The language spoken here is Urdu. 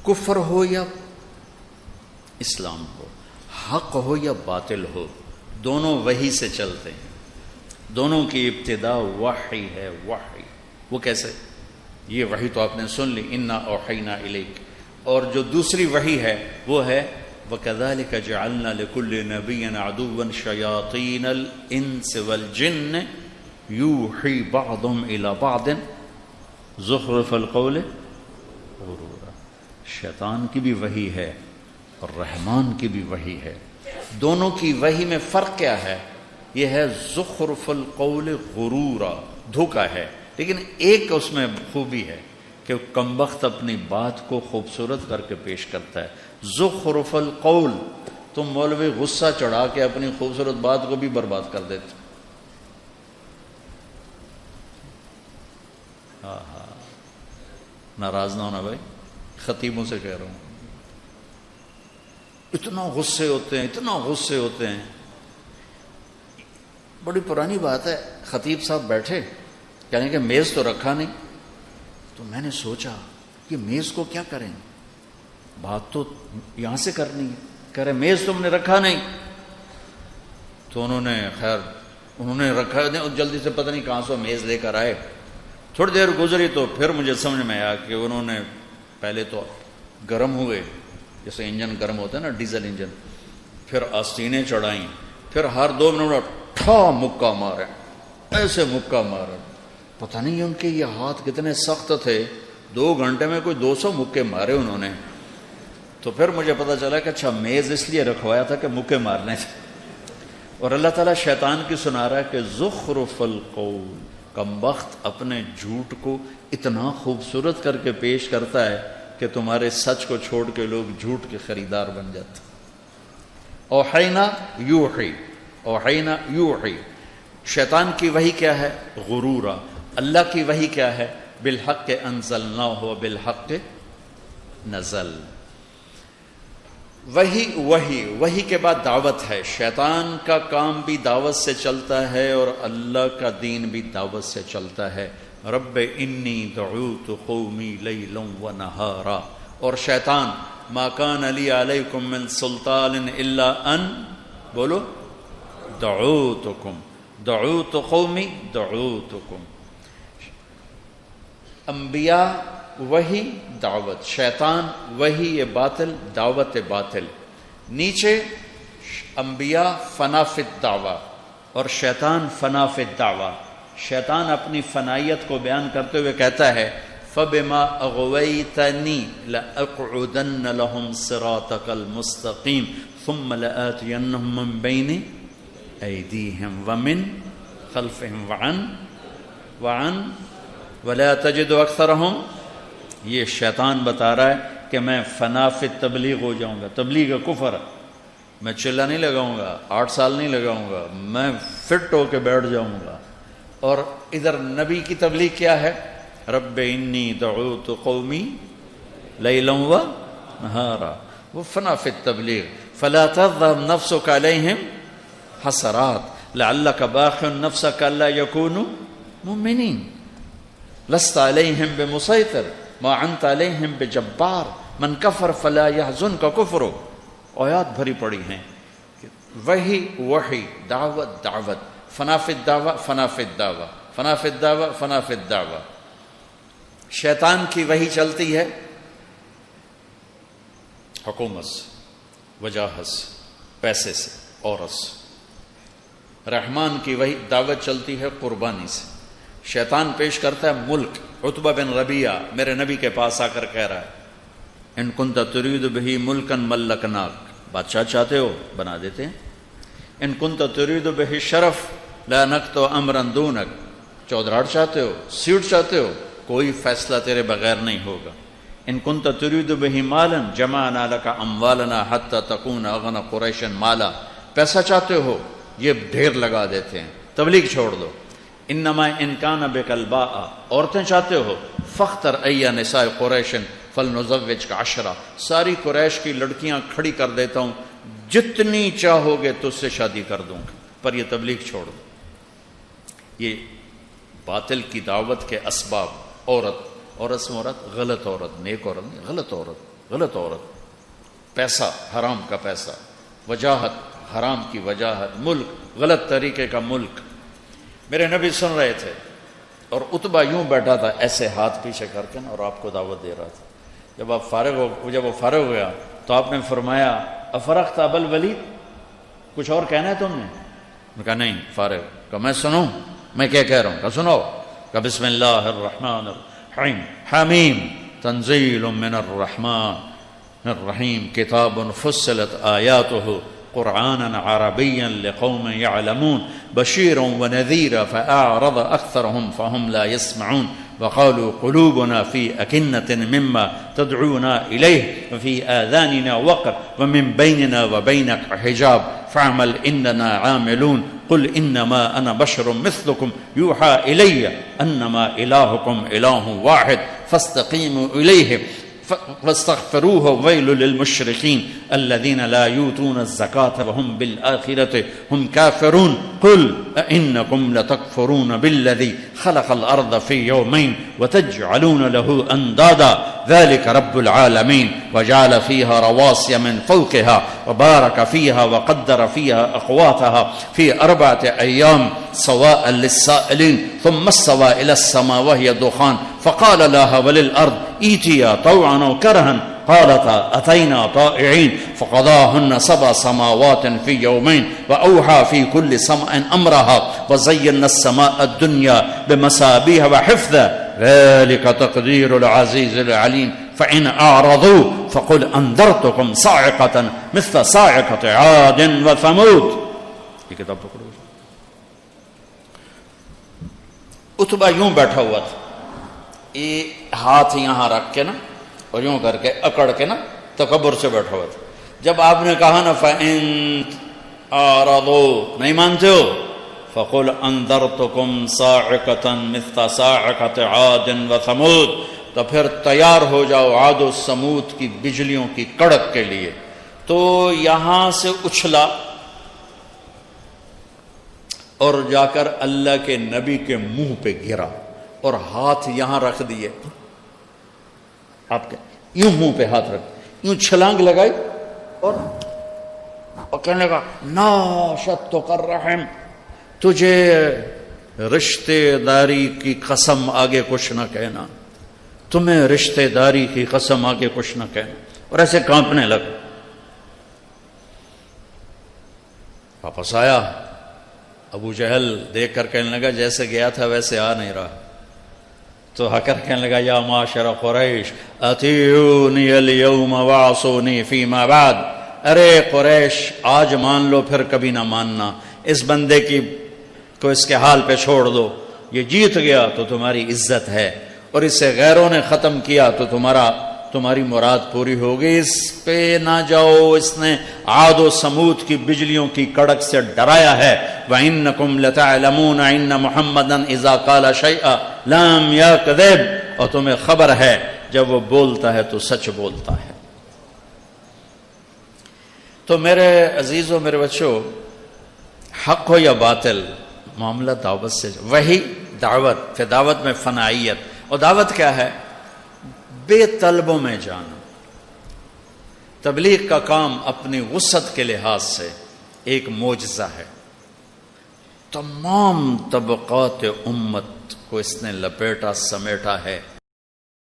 کفر ہو یا اسلام ہو، حق ہو یا باطل ہو، دونوں وحی سے چلتے ہیں، دونوں کی ابتدا وحی ہے۔ وحی وہ کیسے؟ یہ وحی تو آپ نے سن لی، انا اوحینا الیک، اور جو دوسری وحی ہے وہ ہے وَكَذَلِكَ جَعَلْنَا لِكُلِّ نَبِيٍّ عَدُوًّا شَيَاطِينَ الْإِنسِ وَالْجِنِّ يُوحِي بَعْضُهُمْ إِلَى بَعْضٍ زُخْرُفَ الْقَوْلِ غُرُورًا۔ شیطان کی بھی وحی ہے اور رحمان کی بھی وحی ہے، دونوں کی وحی میں فرق کیا ہے؟ یہ ہے زخرف القول غرورا، دھوکا ہے، لیکن ایک اس میں خوبی ہے کہ کمبخت اپنی بات کو خوبصورت کر کے پیش کرتا ہے۔ زخرف القول، تم مولوی غصہ چڑھا کے اپنی خوبصورت بات کو بھی برباد کر دیتے۔ ناراض نہ ہونا بھائی، خطیبوں سے کہہ رہا ہوں، اتنا غصے ہوتے ہیں، اتنا غصے ہوتے ہیں۔ بڑی پرانی بات ہے، خطیب صاحب بیٹھے، کہنے کہ میز تو رکھا نہیں، تو میں نے سوچا کہ میز کو کیا کریں، بات تو یہاں سے کرنی ہے، کہہ رہے میز تم نے رکھا نہیں، تو انہوں نے رکھا نہیں، اور جلدی سے پتہ نہیں کہاں سے میز لے کر آئے۔ تھوڑی دیر گزری تو پھر مجھے سمجھ میں آیا کہ انہوں نے پہلے تو گرم ہوئے، جیسے انجن گرم ہوتا ہے نا، ڈیزل انجن، پھر آستینیں چڑھائیں، پھر ہر 2 منٹ ٹھا مکہ مارے، ایسے مکہ مارے، پتہ نہیں ان کے یہ ہاتھ کتنے سخت تھے، 2 گھنٹے میں کوئی 200 مکے مارے انہوں نے۔ تو پھر مجھے پتہ چلا کہ اچھا میز اس لیے رکھوایا تھا کہ مکے مارنے تھے۔ اور اللہ تعالیٰ شیطان کی سنا رہا ہے کہ زخرف القول، کمبخت اپنے جھوٹ کو اتنا خوبصورت کر کے پیش کرتا ہے کہ تمہارے سچ کو چھوڑ کے لوگ جھوٹ کے خریدار بن جاتے۔ اوحینا یوحی، اوحینا یوحی، شیطان کی وحی کیا ہے؟ غرورا۔ اللہ کی وحی کیا ہے؟ بالحق انزلناہ بالحق نزل۔ وحی کے بعد دعوت ہے۔ شیطان کا کام بھی دعوت سے چلتا ہے اور اللہ کا دین بھی دعوت سے چلتا ہے۔ رب انی دعوت قومی لیلا ونہارا، اور شیطان ما کان لی علیکم من سلطان الا ان بولو دعوتکم، دعوت قومی دعوتکم۔ انبیاء وہی دعوت، شیطان وہی یہ باطل، دعوت باطل۔ نیچے انبیاء فنا فی الدعوہ اور شیطان فنا فی الدعوہ۔ شیطان اپنی فنائیت کو بیان کرتے ہوئے کہتا ہے فَبِمَا أَغْوَيْتَنِي لَأَقْعُدَنَّ لَهُمْ صِرَاطَكَ الْمُسْتَقِيمَ ثُمَّ لَآتِيَنَّهُم مِّن بَيْنِ أَيْدِيهِمْ وَمِن خَلْفِهِمْ وَعَن وَلَا تَجِدُ أَكْثَرَهُمْ۔ یہ شیطان بتا رہا ہے کہ میں فنا فی تبلیغ ہو جاؤں گا۔ تبلیغ کفر، میں چلا نہیں لگاؤں گا، 8 سال نہیں لگاؤں گا، میں فٹ ہو کے بیٹھ جاؤں گا۔ اور ادھر نبی کی تبلیغ کیا ہے؟ رب انی دعوت قومی لیلا ونہارا، وہ فنا فی التبلیغ۔ فلا تذهب نفسك علیہم حسرات لعلک باخع نفسك الا یکونوا مؤمنین لست علیہم بمسیطر ما انت علیہم بجبار من کفر فلا یحزنک کفرہ۔ آیات بھری پڑی ہیں۔ وحی دعوت دعوت، فنا فی الدعوہ فنا فی الدعوہ، فنا فی الدعوہ فنا فی الدعوہ۔ شیطان کی وحی چلتی ہے حکومت سے، وجاہت سے، پیسے سے، عورت سے۔ رحمان کی وحی دعوت چلتی ہے قربانی سے۔ شیطان پیش کرتا ہے ملک۔ عتبہ بن ربیعہ میرے نبی کے پاس آ کر کہہ رہا ہے ان کنت ترید بہ ملکا ملکناک، بادشاہ چاہتے ہو بنا دیتے ہیں۔ ان کنت ترید بہ شرف لانکت امرا دونک، چودراہٹ چاہتے ہو، سیٹ چاہتے ہو، کوئی فیصلہ تیرے بغیر نہیں ہوگا۔ ان کنت ترید بہ مالا جمعنا لک اموالنا حتی تکون اغنى قریش مالا، پیسہ چاہتے ہو یہ ڈھیر لگا دیتے ہیں، تبلیغ چھوڑ دو۔ انما ان کان بک الباء، عورتیں چاہتے ہو، فاختر ای نساء قریش فلنزوجک 10، ساری قریش کی لڑکیاں کھڑی کر دیتا ہوں، جتنی چاہو گے تجھ سے شادی کر دوں گا، پر یہ تبلیغ چھوڑ دو۔ یہ باطل کی دعوت کے اسباب۔ عورت سے مراد غلط عورت، نیک عورت نہیں، غلط عورت، غلط عورت، پیسہ حرام کا پیسہ، وجاہت حرام کی وجاہت، ملک غلط طریقے کا ملک۔ میرے نبی سن رہے تھے اور عتبہ یوں بیٹھا تھا ایسے ہاتھ پیچھے کر کے نا، اور آپ کو دعوت دے رہا تھا۔ جب وہ فارغ ہو گیا تو آپ نے فرمایا افرغت ابا الولید، کچھ اور کہنا ہے تم نے؟ کہا نہیں، فارغ۔ کہا میں سنوں، میں کیا کہہ رہا ہوں؟ کہا سنو۔ کہا بسم اللہ الرحمن الرحیم، حمیم تنزیل من الرحمن الرحیم، کتاب فصلت آیاتہ قرآنا عربیا لقوم يعلمون بشيرا ونذيرا فأعرض أكثرهم فهم لا يسمعون وقالوا قلوبنا في أكنة مما تدعونا إليه وفي آذاننا وقر ومن بيننا وبينك حجاب فاعمل إننا عاملون قل إنما أنا بشر مثلكم يوحى إلي أنما إلهكم إله واحد فاستقيموا إليه واستغفروه ويل للمشركين الذين لا يؤتون الزكاة وهم بالآخرة هم كافرون قل أئنكم لتكفرون بالذي خلق الأرض في يومين وتجعلون له أندادا ذلك رب العالمين وجعل فيها رواسي من فوقها وبارك فيها وقدر فيها أقواتها في 4 أيام سواء للسائلين ثم استوى إلى السماء وهي دخان فقال لها وللأرض ائتيا طوعا أو كرها قالتا أتينا طائعين فقضاهن 7 سماوات في يومين وأوحى في كل سماء أمرها وزينا السماء الدنيا بمصابيح وحفظا ذلك تقدير العزيز العليم فإن أعرضوا فقل أنذرتكم صاعقة مثل صاعقة عاد وثمود۔ یہ کتاب پکڑو۔ عتبہ یوں بیٹھا ہوا تھا، یہ ہاتھ یہاں رکھ کے نا اور یوں کر کے اکڑ کے نا تکبر سے بیٹھا ہوا تھا۔ جب آپ نے کہا نا فَإِن أَعْرَضُوا، نہیں مانتے ہو، فَقُلْ أَنذَرْتُكُمْ صَاعِقَةً مِثْلَ صَاعِقَةِ عَادٍ وَثَمُودٍ، تو پھر تیار ہو جاؤ عاد و سمود کی بجلیوں کی کڑک کے لیے۔ تو یہاں سے اچھلا اور جا کر اللہ کے نبی کے منہ پہ گرا اور ہاتھ یہاں رکھ دیے، آپ کے یوں منہ پہ ہاتھ رکھ، یوں چھلانگ لگائی اور کہنے لگا ناشدتک الرحم، تجھے رشتے داری کی قسم آگے کچھ نہ کہنا، تمہیں رشتے داری کی قسم آگے کچھ نہ کہنا، اور ایسے کانپنے لگا۔ واپس آیا، ابو جہل دیکھ کر کہنے لگا جیسے گیا تھا ویسے آ نہیں رہا، تو ہا کر کہنے لگا یا معاشر قریش اطیعونی اليوم وعصونی فیما بعد، ارے قریش آج مان لو پھر کبھی نہ ماننا، اس بندے کو اس کے حال پہ چھوڑ دو، یہ جیت گیا تو تمہاری عزت ہے، اور اسے غیروں نے ختم کیا تو تمہاری مراد پوری ہوگی، اس پہ نہ جاؤ، اس نے عاد و سمود کی بجلیوں کی کڑک سے ڈرایا ہے۔ وَإِنَّكُمْ لَتَعْلَمُونَ إِنَّ مُحَمَّدًا إِذَا قَالَ شَيْئًا لَمْ يَكْذِبْ، اور تمہیں خبر ہے جب وہ بولتا ہے تو سچ بولتا ہے۔ تو میرے عزیزوں، میرے بچوں، حق ہو یا باطل، معاملہ دعوت سے، وہی دعوت، پھر دعوت میں فنائیت، اور دعوت کیا ہے؟ بے طلبوں میں جانا۔ تبلیغ کا کام اپنی وسعت کے لحاظ سے ایک معجزہ ہے، تمام طبقات امت کو اس نے لپیٹا سمیٹا ہے۔